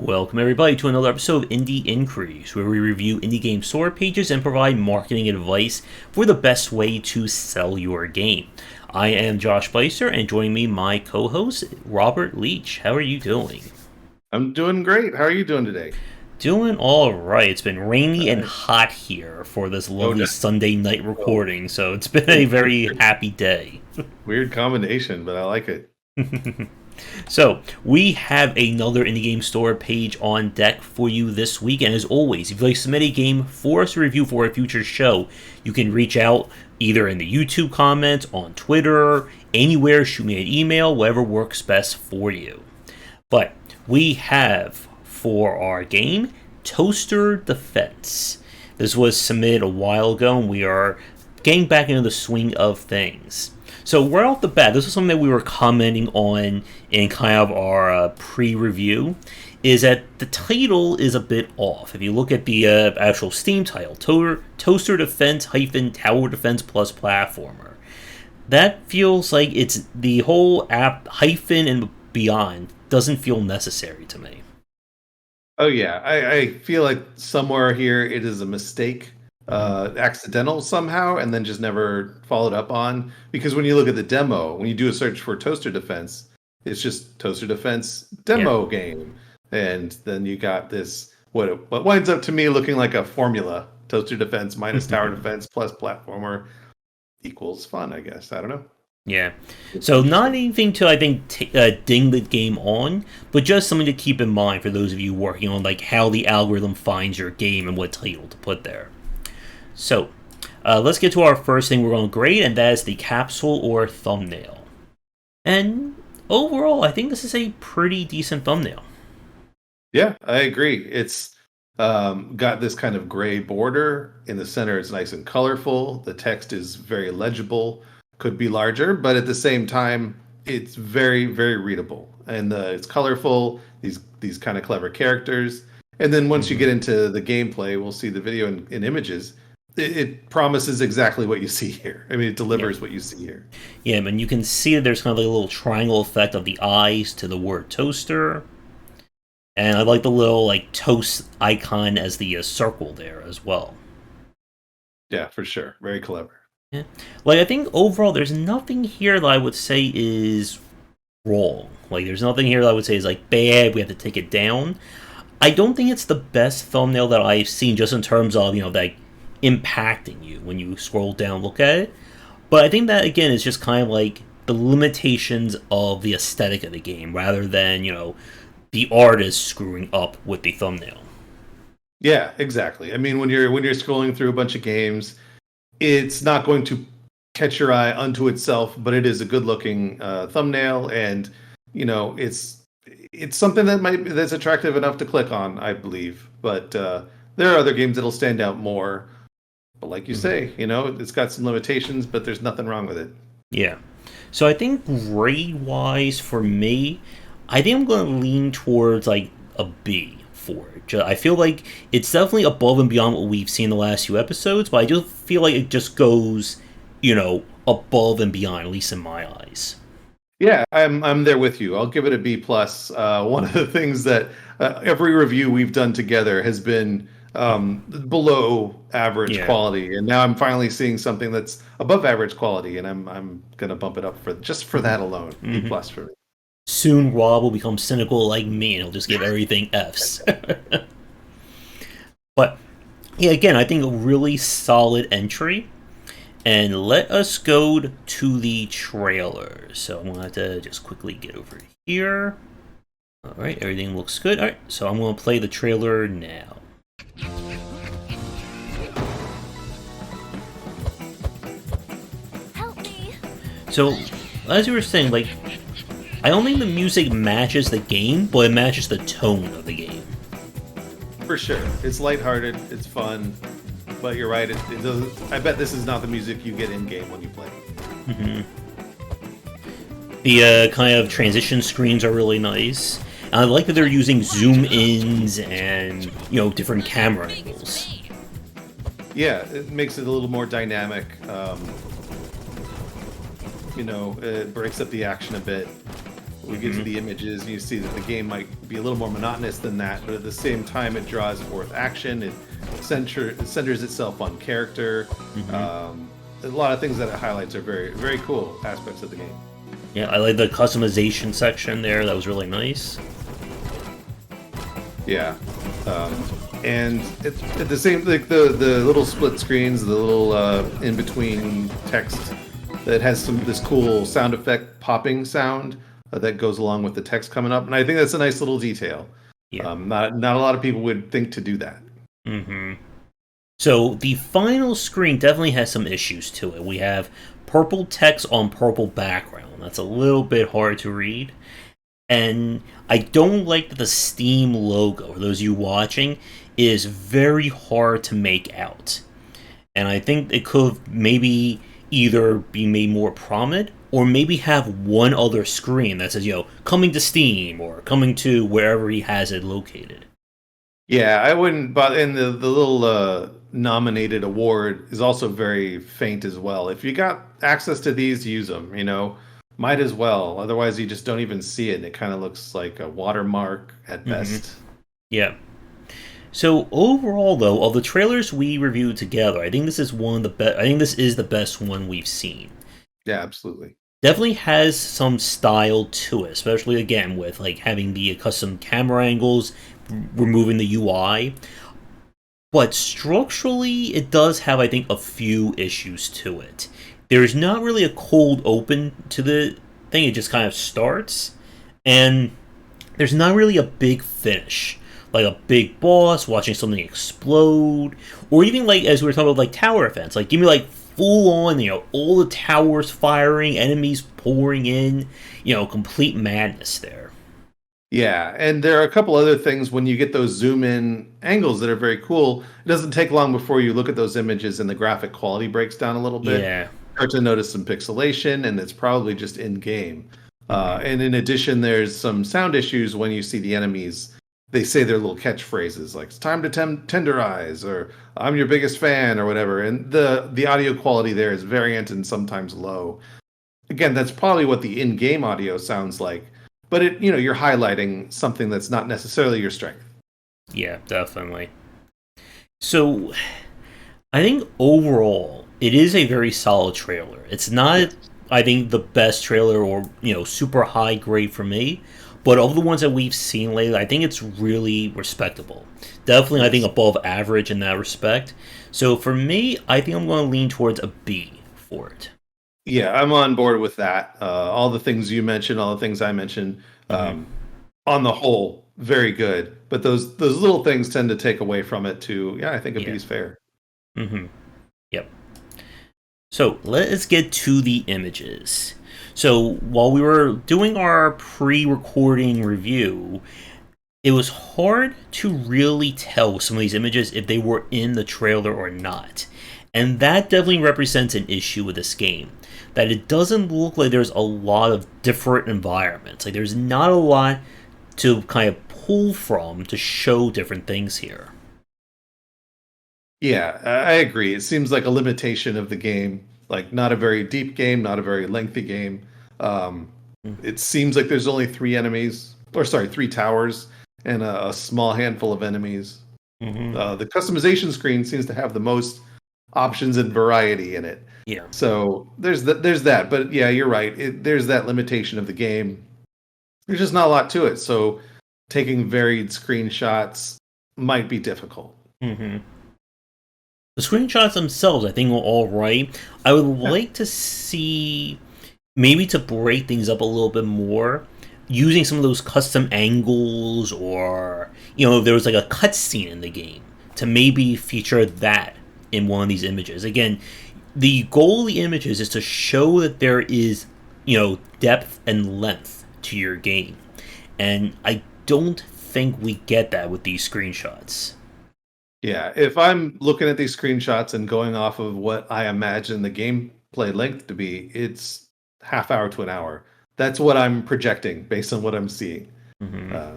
Welcome everybody to another episode of Indie Increase, where we review indie game store pages and provide marketing advice for the best way to sell your game. I am Josh Beister, and joining me, my co-host, Robert Leach. How are you doing? I'm doing great. How are you doing today? Doing all right. It's been rainy and hot here for this lovely Sunday night recording, so it's been a very happy day. Weird combination, but I like it. So, we have another indie game store page on deck for you this week, and as always, if you'd like to submit a game for us to review for a future show, you can reach out either in the YouTube comments, on Twitter, anywhere, shoot me an email, whatever works best for you. But we have, for our game, Toaster Defense. This was submitted a while ago, and we are getting back into the swing of things. So right off the bat, this was something that we were commenting on in kind of our pre-review, is that the title is a bit off. If you look at the actual Steam title, Toaster Defense - Tower Defense plus Platformer, that feels like it's the whole app hyphen and beyond doesn't feel necessary to me. Oh yeah, I feel like somewhere here it is a mistake. Accidental somehow, and then just never followed up on. Because when you look at the demo, when you do a search for Toaster Defense, it's just Toaster Defense demo game, and then you got this what winds up to me looking like a formula: Toaster Defense minus Tower Defense plus Platformer equals fun. I guess I don't know. Yeah, so not anything to, I think, ding the game on, but just something to keep in mind for those of you working on like how the algorithm finds your game and what title to put there. So, let's get to our first thing we're going to grade, and that is the capsule or thumbnail. And overall, I think this is a pretty decent thumbnail. Yeah, I agree. It's got this kind of gray border. In the center, it's nice and colorful. The text is very legible. Could be larger, but at the same time, it's very, very readable. And it's colorful, these kind of clever characters. And then once you get into the gameplay, we'll see the video and images. It promises exactly what you see here. I mean, it delivers what you see here. Yeah, and you can see that there's kind of like a little triangle effect of the eyes to the word toaster. And I like the little like toast icon as the circle there as well. Yeah, for sure. Very clever. Yeah. Like, I think overall there's nothing here that I would say is wrong. Like, there's nothing here that I would say is like bad, we have to take it down. I don't think it's the best thumbnail that I've seen just in terms of, like, impacting you when you scroll down, look at it. But I think that, again, is just kind of like the limitations of the aesthetic of the game rather than, the artist screwing up with the thumbnail. Yeah, exactly. I mean, when you're scrolling through a bunch of games, it's not going to catch your eye unto itself, but it is a good-looking thumbnail, and it's something that's attractive enough to click on, I believe. But there are other games that'll stand out more. But like you say, it's got some limitations, but there's nothing wrong with it. Yeah. So I think grade-wise for me, I think I'm going to lean towards like a B for it. I feel like it's definitely above and beyond what we've seen in the last few episodes, but I just feel like it just goes, above and beyond, at least in my eyes. Yeah, I'm there with you. I'll give it a B plus. One of the things that every review we've done together has been below average quality, and now I'm finally seeing something that's above average quality, and I'm gonna bump it up for that alone. B plus for me. Soon Rob will become cynical like me, and he'll just give everything Fs. But yeah, again, I think a really solid entry. And let us go to the trailer. So I'm going to have to just quickly get over here. Alright, everything looks good. Alright, so I'm going to play the trailer now. Help me. So, as you were saying, like, I don't think the music matches the game, but it matches the tone of the game. For sure. It's lighthearted, it's fun. But you're right. It doesn't. I bet this is not the music you get in game when you play. Mm-hmm. The kind of transition screens are really nice. And I like that they're using zoom ins and different camera angles. Yeah, it makes it a little more dynamic. It breaks up the action a bit. We get to Hmm. the images, and you see that the game might be a little more monotonous than that, but at the same time, it draws forth action. It centers itself on character. Hmm. Um, a lot of things that it highlights are very, very cool aspects of the game. Yeah, I like the customization section there. That was really nice. Yeah. And it's at the same, like the little split screens, the little in between text that has this cool sound effect popping sound that goes along with the text coming up, and I think that's a nice little detail. Yeah. Not a lot of people would think to do that. Hmm. So the final screen definitely has some issues to it. We have purple text on purple background. That's a little bit hard to read. And I don't like that the Steam logo, for those of you watching, is very hard to make out. And I think it could maybe either be made more prominent or maybe have one other screen that says, coming to Steam or coming to wherever he has it located. Yeah, I wouldn't. But and the little nominated award is also very faint as well. If you got access to these, use them. Might as well. Otherwise, you just don't even see it, and it kind of looks like a watermark at Hmm. best. Yeah. So overall, though, of the trailers we reviewed together, I think this is one of the best. I think this is the best one we've seen. Yeah, absolutely. Definitely has some style to it, especially again with like having the custom camera angles, removing the UI. But structurally, it does have, I think, a few issues to it. There's not really a cold open to the thing; it just kind of starts, and there's not really a big finish, like a big boss watching something explode, or even like as we were talking about like tower events. Like give me like full on, all the towers firing, enemies pouring in, complete madness there. Yeah, and there are a couple other things when you get those zoom in angles that are very cool. It doesn't take long before you look at those images and the graphic quality breaks down a little bit. Yeah. Start to notice some pixelation, and it's probably just in game. Hmm. And in addition, there's some sound issues when you see the enemies. They say their little catchphrases like "It's time to tenderize" or "I'm your biggest fan" or whatever, and the audio quality there is variant and sometimes low. Again, that's probably what the in-game audio sounds like, but you're highlighting something that's not necessarily your strength. Yeah, definitely. So I think overall, it is a very solid trailer. It's not, Yes. I think, the best trailer or, super high grade for me, but of the ones that we've seen lately, I think it's really respectable. Definitely, I think, Yes. above average in that respect. So for me, I think I'm going to lean towards a B for it. Yeah, I'm on board with that. All the things you mentioned, all the things I mentioned, Hmm. um, on the whole, very good. But those little things tend to take away from it too. Yeah, I think a B Yeah. is fair. Hmm. Yep. So let's get to the images. So while we were doing our pre recording review, it was hard to really tell with some of these images if they were in the trailer or not. And that definitely represents an issue with this game. That it doesn't look like there's a lot of different environments. Like there's not a lot to kind of pull from to show different things here. Yeah, I agree. It seems like a limitation of the game. Like not a very deep game, not a very lengthy game. Um, it seems like there's only three enemies, or sorry, three towers, and a small handful of enemies. Mm-hmm. The customization screen seems to have the most options and variety in it. Yeah. So there's that. But yeah, you're right. There's that limitation of the game. There's just not a lot to it. So taking varied screenshots might be difficult. Mm-hmm. The screenshots themselves, I think, are all right. I would Yeah. like to see maybe to break things up a little bit more, using some of those custom angles, or if there was like a cutscene in the game to maybe feature that in one of these images. Again, the goal of the images is to show that there is depth and length to your game, and I don't think we get that with these screenshots. Yeah, if I'm looking at these screenshots and going off of what I imagine the gameplay length to be, it's half hour to an hour. That's what I'm projecting based on what I'm seeing. Hmm. Uh,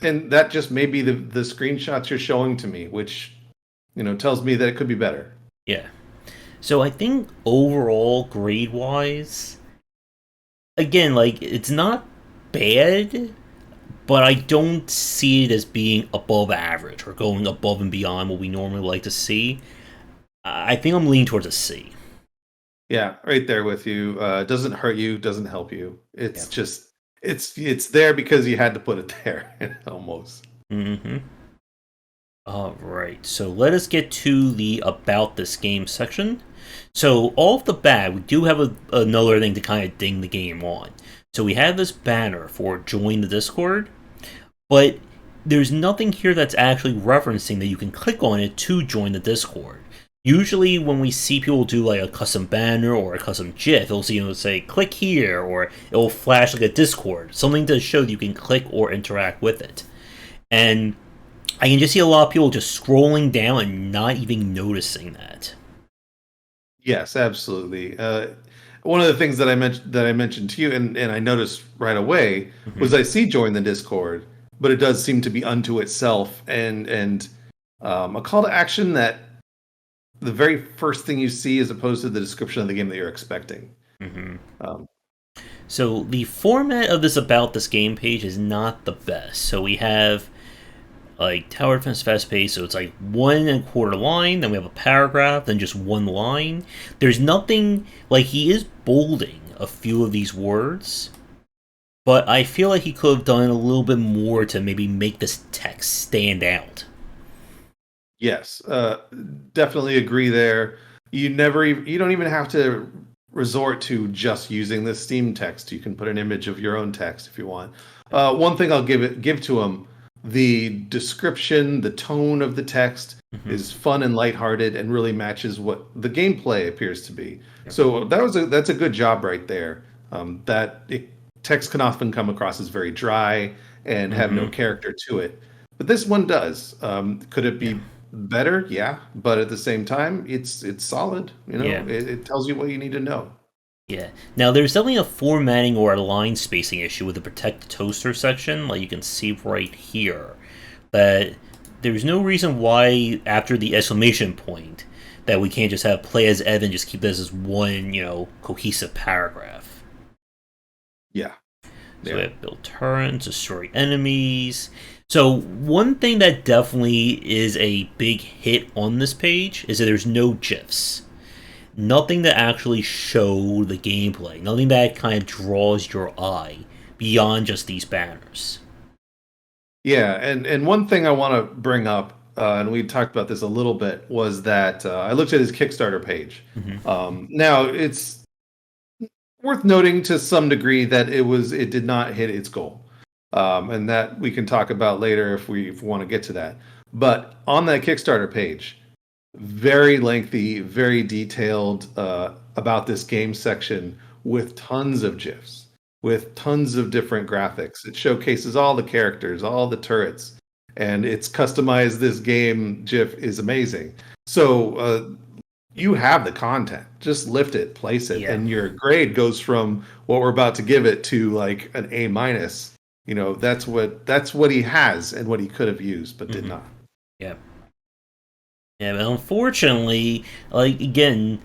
and that just may be the screenshots you're showing to me, which tells me that it could be better. Yeah. So I think overall, grade wise, again, like it's not. bad, but I don't see it as being above average or going above and beyond what we normally like to see. I think I'm leaning towards a C. Yeah, right there with you. Doesn't hurt you, doesn't help you. Yeah. It's just it's there because you had to put it there almost. Mm-hmm. All right, so let us get to the about this game section. So off the bat, we do have another thing to kind of ding the game on. So we have this banner for join the Discord, but there's nothing here that's actually referencing that you can click on it to join the Discord. Usually, when we see people do like a custom banner or a custom GIF, it'll see say click here, or it'll flash like a Discord, something to show that you can click or interact with it. And I can just see a lot of people just scrolling down and not even noticing that. Yes, absolutely. One of the things that I mentioned to you, and I noticed right away, Mm-hmm. was I see join the Discord, but it does seem to be unto itself, and a call to action that the very first thing you see, as opposed to the description of the game that you're expecting. Mm-hmm. Um, So the format of this about this game page is not the best. So we have like tower defense fast pace, so it's like 1.25 line, then we have a paragraph, then just one line. There's nothing like he is bolding a few of these words, but I feel like he could have done a little bit more to maybe make this text stand out. yes, definitely agree there. You don't even have to resort to just using the Steam text. You can put an image of your own text if you want. One thing I'll give to him: the description, the tone of the text Mm-hmm. is fun and lighthearted, and really matches what the gameplay appears to be. Yep. So that's a good job right there. Text can often come across as very dry and have no Mm-hmm. character to it, but this one does. Could it Yeah. be better? Yeah, but at the same time, it's solid. Yeah. It tells you what you need to know. Yeah. Now, there's definitely a formatting or a line spacing issue with the protect the toaster section, like you can see right here. That there's no reason why, after the exclamation point, that we can't just have play as Evan, just keep this as one, cohesive paragraph. Yeah, So we yeah, have build turrets, destroy enemies. So one thing that definitely is a big hit on this page is that there's no GIFs. Nothing that actually show the gameplay. Nothing that kind of draws your eye beyond just these banners. yeah. And one thing I want to bring up, and we talked about this a little bit, was that I looked at his Kickstarter page. Mm-hmm. Now it's worth noting to some degree that it did not hit its goal, and that we can talk about later if we want to get to that. But on that Kickstarter page, very lengthy, very detailed about this game section with tons of GIFs, with tons of different graphics. It showcases all the characters, all the turrets, and it's customized. This game GIF is amazing. So you have the content. Just lift it, place it, Yeah. and your grade goes from what we're about to give it to like an A minus. That's what he has and what he could have used but did Mm-hmm. not. Yeah. Yeah, but unfortunately, like again,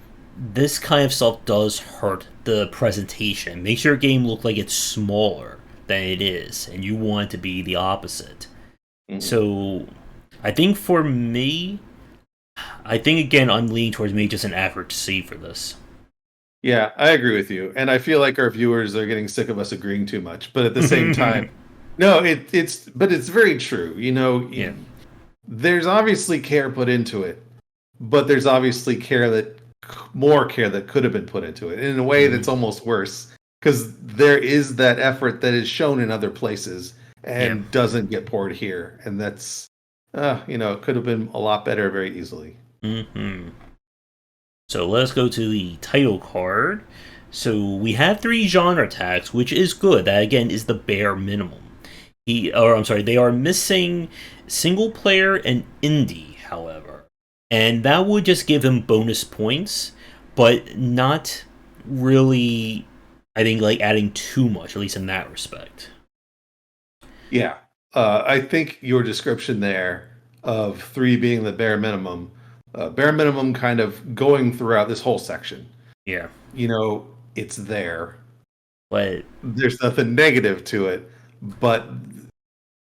this kind of stuff does hurt the presentation. Makes your game look like it's smaller than it is, and you want it to be the opposite. Mhm. So, I think for me, I think again I'm leaning towards maybe just an average C for this. Yeah, I agree with you, and I feel like our viewers are getting sick of us agreeing too much. But at the same time, no, it's very true. Yeah. There's obviously care put into it, but there's obviously more care that could have been put into it in a way Hmm. that's almost worse, because there is that effort that is shown in other places Yeah. and doesn't get poured here, and that's it could have been a lot better very easily. Hmm. So let's go to the title card. So we have three genre tags, which is good. That again is the bare minimum. They are missing single player and indie, however, and that would just give him bonus points, but not really. I think like adding too much, at least in that respect. Yeah. I think your description there of three being the bare minimum kind of going throughout this whole section. Yeah. It's there, but There's nothing negative to it, but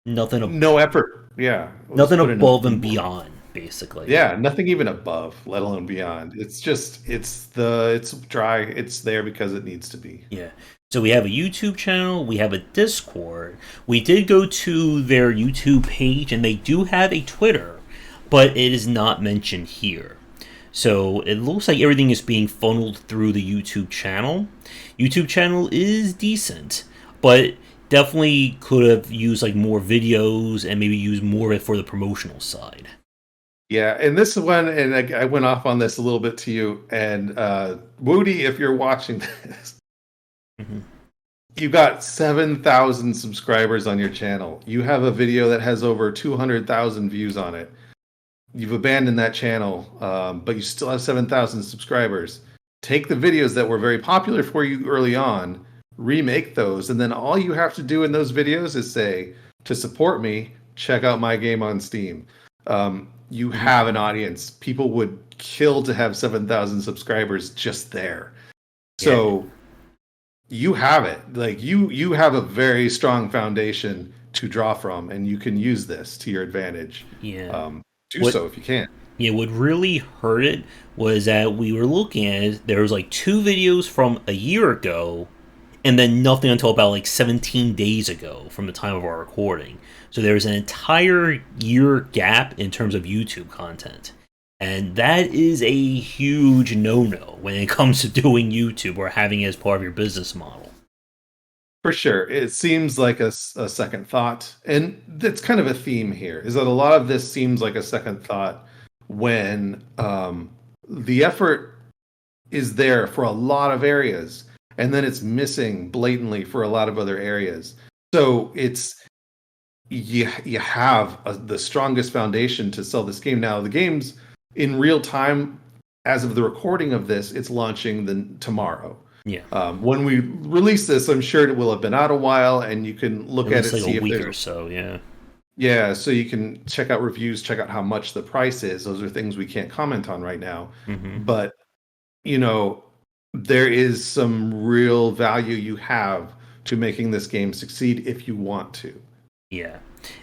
nothing no effort. Yeah, was nothing put in. above and beyond, basically. Yeah, nothing even above, let alone beyond. It's dry. It's there because it needs to be. Yeah. So we have a YouTube channel, we have a Discord. We did go to their YouTube page, and they do have a Twitter, but it is not mentioned here. So it looks like everything is being funneled through the YouTube channel. YouTube channel is decent, but definitely could have used like more videos and maybe use more of it for the promotional side. Yeah, and this one, and I went off on this a little bit to you, and Woody, if you're watching this, Mhm. you got 7,000 subscribers on your channel. You have a video that has over 200,000 views on it. You've abandoned that channel, but you still have 7,000 subscribers. Take the videos that were very popular for you early on, remake those, and then all you have to do in those videos is say, to support me, check out my game on Steam. You have an audience. People would kill to have 7,000 subscribers just there. Yeah. So you have it. Like you have a very strong foundation to draw from, and you can use this to your advantage. Yeah. Do What so if you can. Yeah, what really hurt it was that we were looking at it, there was like two videos from a year ago, and then nothing until about like 17 days ago from the time of our recording. So there was an entire year gap in terms of YouTube content. And that is a huge no-no when it comes to doing YouTube or having it as part of your business model. For sure. It seems like a second thought. And that's kind of a theme here, is that a lot of this seems like a second thought when the effort is there for a lot of areas, and then it's missing blatantly for a lot of other areas. So you have the strongest foundation to sell this game. Now, the game's in real time. As of the recording of this, it's launching tomorrow. Yeah. When we release this, I'm sure it will have been out a while, and you can look at it, Like see a if week there's or so, yeah. yeah, so you can check out reviews, check out how much the price is. Those are things we can't comment on right now. Mm-hmm. But, you know, there is some real value you have to making this game succeed if you want to. Yeah.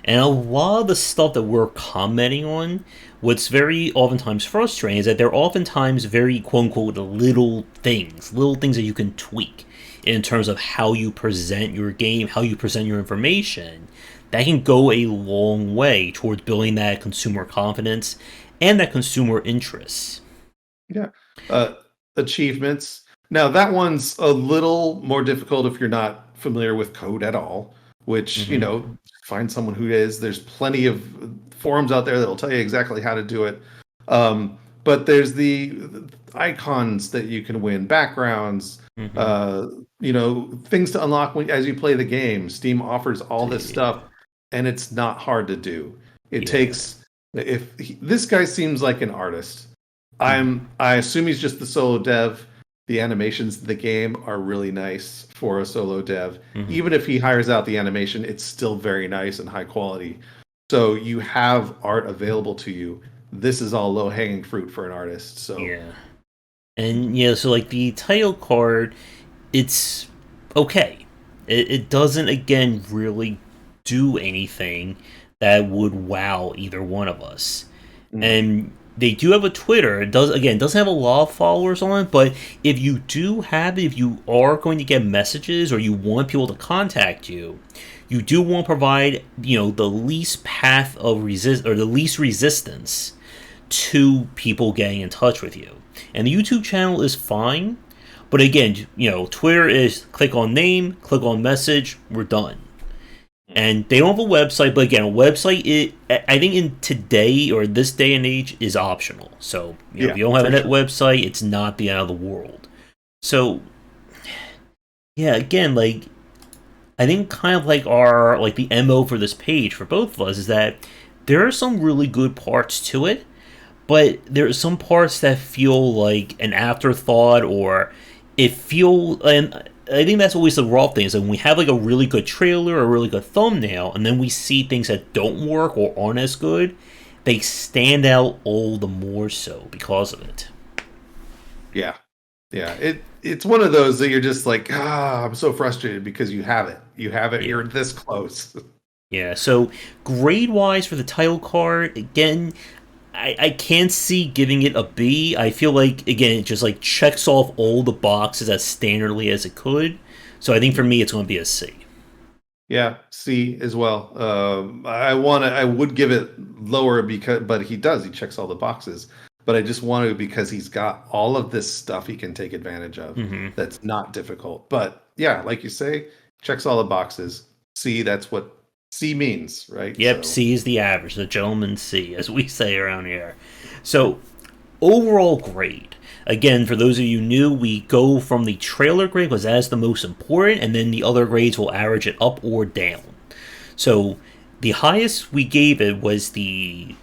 And a lot of the stuff that we're commenting on, what's very oftentimes frustrating is that they're oftentimes very quote unquote little things that you can tweak in terms of how you present your game, how you present your information. That can go a long way towards building that consumer confidence and that consumer interest. Yeah. Uh, Achievements. Now, that one's a little more difficult if you're not familiar with code at all, which, Mm-hmm. find someone who is. There's plenty of forums out there that'll tell you exactly how to do it. But there's the icons that you can win, backgrounds, Mm-hmm. things to unlock as you play the game. Steam offers all this Yeah. stuff, and it's not hard to do. It Yeah. takes, this guy seems like an artist. Mm-hmm. I assume he's just the solo dev. The animations of the game are really nice for a solo dev. Mm-hmm. Even if he hires out the animation, it's still very nice and high quality. So you have art available to you. This is all low hanging fruit for an artist. So Yeah. And yeah, so like the title card, it's okay. It doesn't again really do anything that would wow either one of us. mm, And they do have a Twitter. It doesn't have a lot of followers on it, but if you are going to get messages or you want people to contact you, you do want to provide, the least path of resist or the least resistance to people getting in touch with you. And the YouTube channel is fine, but again, Twitter is click on name, click on message, we're done. And they don't have a website, but again, a website, I think in today or this day and age, is optional. So, yeah, if you don't have for a net sure. website, it's not the end of the world. So, yeah, again, like, I think kind of like the MO for this page for both of us is that there are some really good parts to it, but there are some parts that feel like an afterthought or and I think that's always the raw thing is that when we have like a really good trailer or a really good thumbnail and then we see things that don't work or aren't as good, they stand out all the more so because of it. Yeah. Yeah, it's one of those that you're just like, I'm so frustrated because you have it. You have it. Yeah. You're this close. Yeah, so grade wise for the title card, again, I can't see giving it a B. I feel like, again, it just like checks off all the boxes as standardly as it could. So I think for me, it's going to be a C. Yeah, C as well. I would give it lower because, but he does. He checks all the boxes. But I just want to because he's got all of this stuff he can take advantage of. Mm-hmm. That's not difficult. But yeah, like you say, checks all the boxes. C, that's what C means, right? Yep, So C is the average, the gentleman's C, as we say around here. So, overall grade. Again, for those of you new, we go from the trailer grade because that's the most important, and then the other grades will average it up or down. So, the highest we gave it was the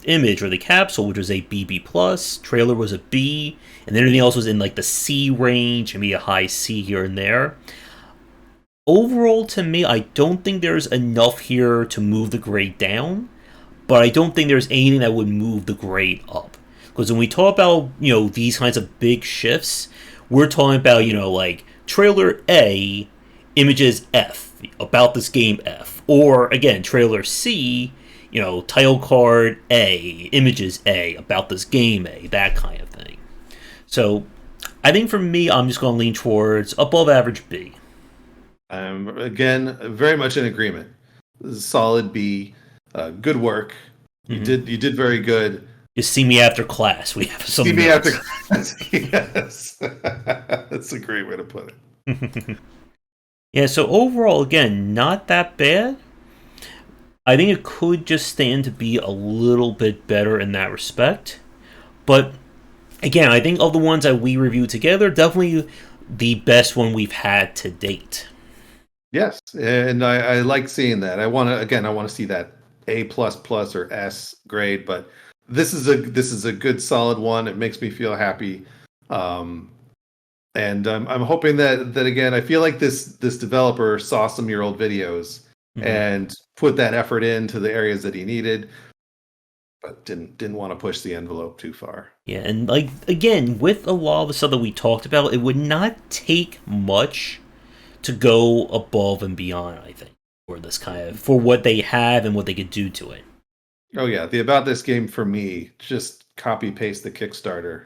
image or the capsule, which was a BB plus. Trailer was a B, and then everything else was in like the C range, maybe a high C here and there. Overall, to me, I don't think there's enough here to move the grade down, but I don't think there's anything that would move the grade up. Because when we talk about, these kinds of big shifts, we're talking about, like trailer A, images F, about this game F. Or, again, trailer C, title card A, images A, about this game A, that kind of thing. So, I think for me, I'm just going to lean towards above average B. I'm again very much in agreement. Solid B, good work. Mm-hmm. You did very good. Just see me after class. We have some See me notes. after class. Yes, that's a great way to put it. Yeah, so overall, again, not that bad. I think it could just stand to be a little bit better in that respect. But again, I think of the ones that we reviewed together, definitely the best one we've had to date. Yes, and I like seeing that. I want to see that A plus plus or S grade, but this is a good solid one. It makes me feel happy, and I'm hoping that again. I feel like this developer saw some of your old videos and put that effort into the areas that he needed, but didn't want to push the envelope too far. Yeah, and like again, with a lot of the stuff that we talked about, it would not take much to go above and beyond, I think, for this kind of for what they have and what they could do to it. Oh yeah, the about this game for me, just copy paste the Kickstarter.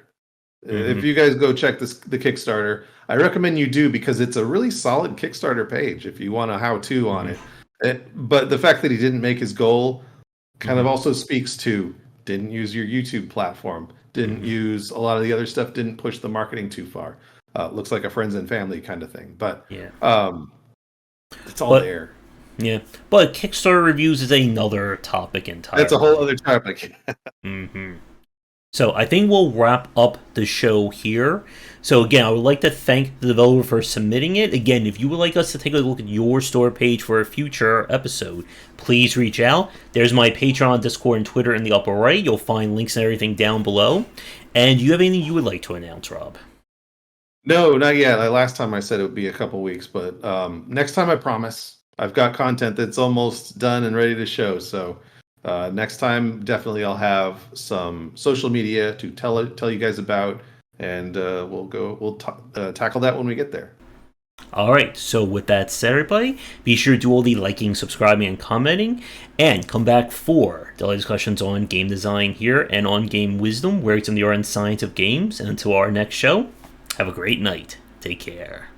Mm-hmm. If you guys go check the Kickstarter, I recommend you do because it's a really solid Kickstarter page if you want a how-to on it. But the fact that he didn't make his goal kind of also speaks to didn't use your YouTube platform, didn't use a lot of the other stuff, didn't push the marketing too far. Looks like a friends and family kind of thing, but Yeah. it's all there. Yeah, but Kickstarter reviews is another topic entirely. That's a whole other topic. So I think we'll wrap up the show here. So again, I would like to thank the developer for submitting it. Again, if you would like us to take a look at your store page for a future episode, please reach out. There's my Patreon, Discord, and Twitter in the upper right. You'll find links and everything down below. And do you have anything you would like to announce, Rob? No, not yet. Last time I said it would be a couple weeks, but next time I promise. I've got content that's almost done and ready to show. So next time, definitely I'll have some social media to tell you guys about, and we'll tackle that when we get there. All right. So with that said, everybody, be sure to do all the liking, subscribing, and commenting, and come back for daily discussions on game design here and on game wisdom, where it's in the art and science of games. And until our next show, have a great night. Take care.